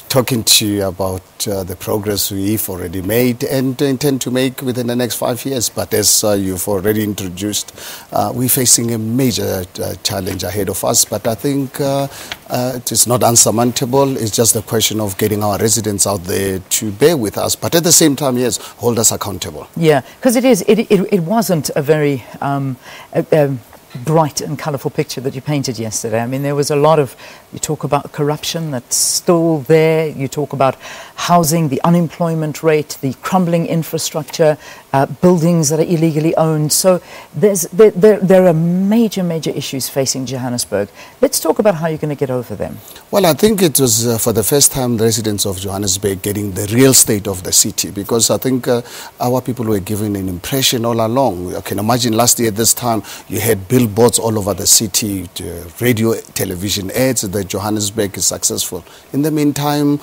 talking to you about the progress we've already made and intend to make within the next 5 years. But as you've already introduced, we're facing a major challenge ahead of us. But I think it is not unsurmountable. It's just a question of getting our residents out there to bear with us. But at the same time, yes, hold us accountable. Yeah, because it wasn't a very bright and colourful picture that you painted yesterday. I mean, there was a lot of, you talk about corruption that's still there, you talk about housing, the unemployment rate, the crumbling infrastructure, buildings that are illegally owned. So there are major issues facing Johannesburg. Let's talk about how you're going to get over them. Well, I think it was for the first time residents of Johannesburg getting the real state of the city, because I think our people were given an impression all along. I can imagine last year at this time you had billboards all over the city, radio, television ads that Johannesburg is successful. In the meantime,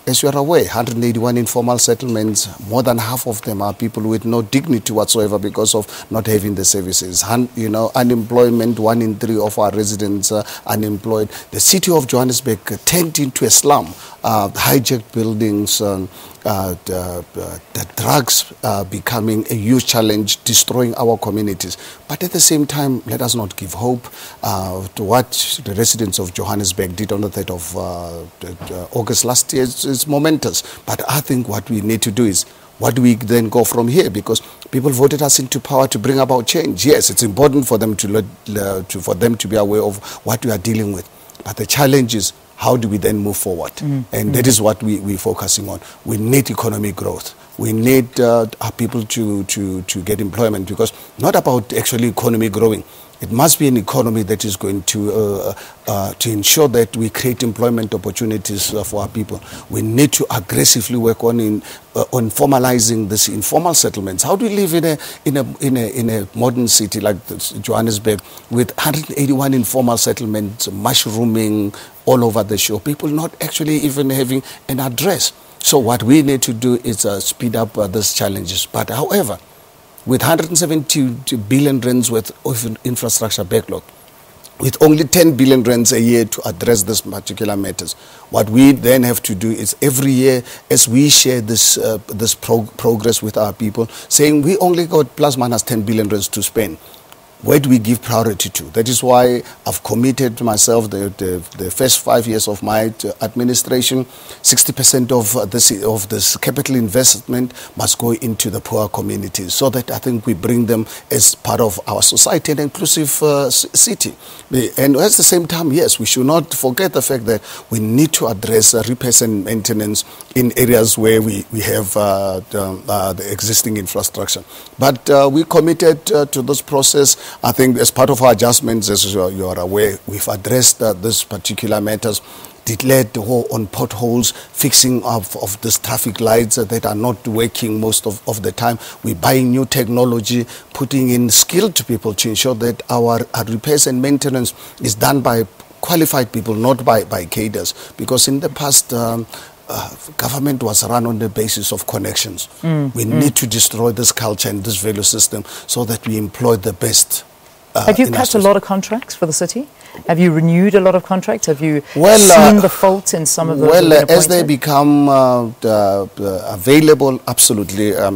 as you are aware, 181 informal settlements, more than half of them are people with no dignity whatsoever because of not having the services. You know, unemployment, 1 in 3 of our residents are unemployed. The city of Johannesburg turned into a slum. Hijacked buildings, the drugs becoming a huge challenge, destroying our communities. But at the same time, let us not give hope to what the residents of Johannesburg did on the 3rd of August last year. It's momentous. But I think what we need to do is, what do we then go from here? Because people voted us into power to bring about change. Yes, it's important for them to be aware of what we are dealing with. But the challenge is, how do we then move forward? And that is what we're focusing on. We need economic growth. We need our people to get employment, because not about actually economy growing. It must be an economy that is going to ensure that we create employment opportunities for our people. We need to aggressively work on formalizing this informal settlements. How do we live in a modern city like Johannesburg with 181 informal settlements mushrooming all over the show? People not actually even having an address. So what we need to do is speed up these challenges. But however, with 170 billion rands worth of infrastructure backlog, with only 10 billion rands a year to address this particular matters, what we then have to do is every year, as we share this progress with our people, saying we only got plus minus 10 billion rands to spend. Where do we give priority to? That is why I've committed to myself the first 5 years of my administration, 60% of this capital investment must go into the poor communities, so that I think we bring them as part of our society, an inclusive city. And at the same time, yes, we should not forget the fact that we need to address repairs and maintenance in areas where we have the existing infrastructure. But we committed to this process. I think as part of our adjustments, as you are aware, we've addressed this particular matters, declared on potholes, fixing of these traffic lights that are not working most of the time. We're buying new technology, putting in skilled people to ensure that our repairs and maintenance is done by qualified people, not by cadres. Because in the past, government was run on the basis of connections. We need to destroy this culture and this value system so that we employ the best. Have you cut a lot of contracts for the city? Have you renewed a lot of contracts? Have you seen the faults in some of those? Well, as they become available, absolutely. A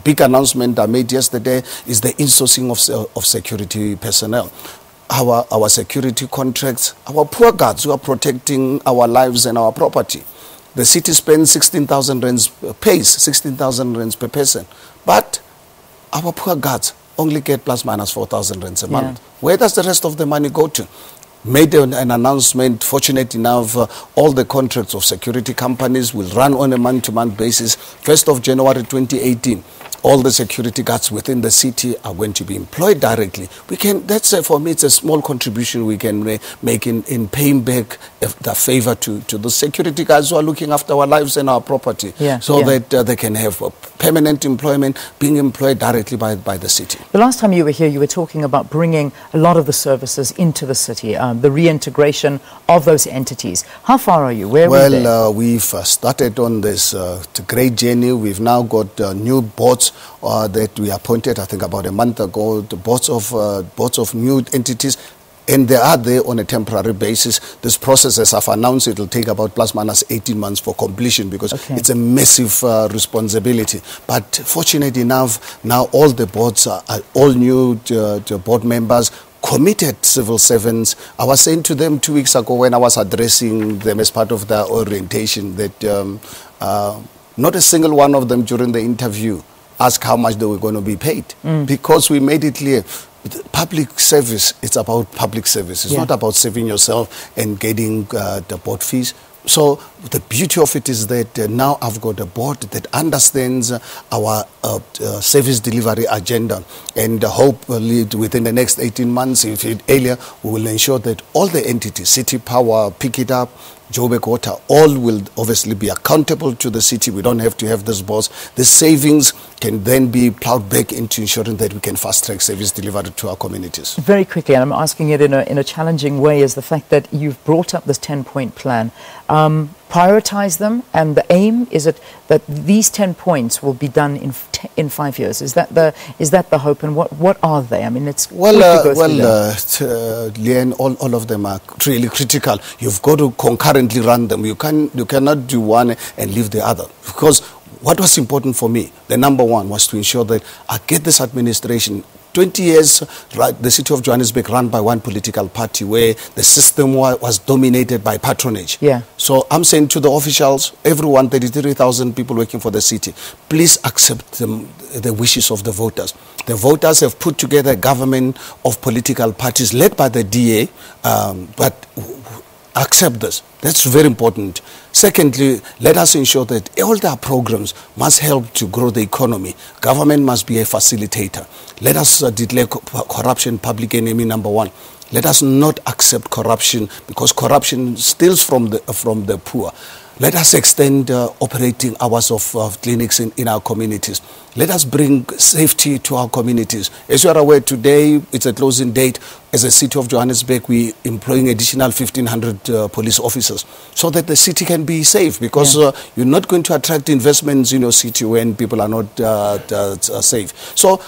big announcement I made yesterday is the insourcing of security personnel. Our security contracts, our poor guards who are protecting our lives and our property. The city spends 16,000 rands, pays 16,000 rands per person. But our poor guards only get plus minus 4,000 rands a month. Where does the rest of the money go to? Made an announcement, fortunate enough, all the contracts of security companies will run on a month-to-month basis. 1st of January 2018, all the security guards within the city are going to be employed directly. We can, that's for me, it's a small contribution we can make in paying back the favor to the security guards who are looking after our lives and our property, that they can have permanent employment, being employed directly by the city. The last time you were here, you were talking about bringing a lot of the services into the city, the reintegration of those entities. How far are you? Where are we there? Well, we've started on this great journey. We've now got new boards that we appointed, I think about a month ago, the boards of new entities. and they are there on a temporary basis. This process, as I've announced, it will take about plus minus 18 months for completion, because it's a massive responsibility. But fortunate enough, now all the boards are all new board members, committed civil servants. I was saying to them 2 weeks ago when I was addressing them as part of their orientation that not a single one of them during the interview asked how much they were going to be paid, because we made it clear. Public service, it's about public service. It's not about saving yourself and getting the board fees. So the beauty of it is that now I've got a board that understands our service delivery agenda, and hopefully within the next 18 months, if it earlier, we will ensure that all the entities, City Power, Pick It Up, Joburg Water, all will obviously be accountable to the city. We don't have to have this boss. The savings can then be plowed back into ensuring that we can fast-track service delivered to our communities. Very quickly, and I'm asking it in a challenging way, is the fact that you've brought up this 10-point plan. Prioritize them, and the aim is it that these 10 points will be done in 5 years. Is that the hope, and what are they? I mean, it's Leanne, all of them are really critical. You've got to concurrently run them. You cannot do one and leave the other, because what was important for me, the number one, was to ensure that I get this administration. 20 years, the city of Johannesburg run by one political party, where the system was dominated by patronage. So I'm saying to the officials, everyone, 33,000 people working for the city, please accept the wishes of the voters. The voters have put together a government of political parties led by the DA, but accept this. That's very important. Secondly, let us ensure that all our programs must help to grow the economy. Government must be a facilitator. Let us declare corruption public enemy number one. Let us not accept corruption, because corruption steals from the poor. Let us extend operating hours of clinics in our communities. Let us bring safety to our communities. As you are aware, today it's a closing date. As a city of Johannesburg, we're employing additional 1,500 police officers so that the city can be safe, because you're not going to attract investments in your city when people are not safe. So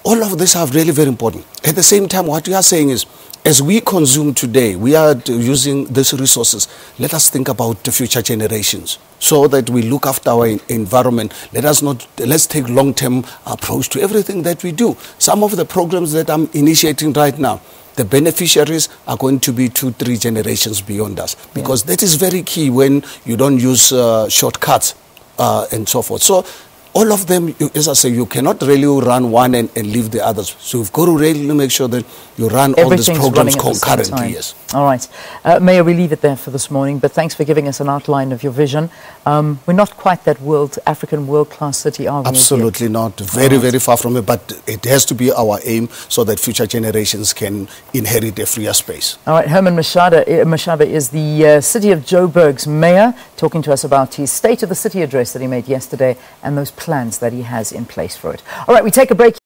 all of these are really very important. At the same time, what we are saying is, as we consume today, we are using these resources. Let us think about the future generations, so that we look after our environment. Let's take long-term approach to everything that we do. Some of the programs that I'm initiating right now, the beneficiaries are going to be 2-3 generations beyond us, because that is very key when you don't use shortcuts and so forth. So all of them, as I say, you cannot really run one and leave the others. So you've got to really make sure that you run all these programs concurrently. Yes. All right. Mayor, we leave it there for this morning, but thanks for giving us an outline of your vision. We're not quite that African world-class city, are we? Absolutely not. Very, very far from it, but it has to be our aim so that future generations can inherit a freer space. All right. Herman Mashaba is the City of Joburg's mayor, talking to us about his State of the City address that he made yesterday and those plans that he has in place for it. All right, we take a break.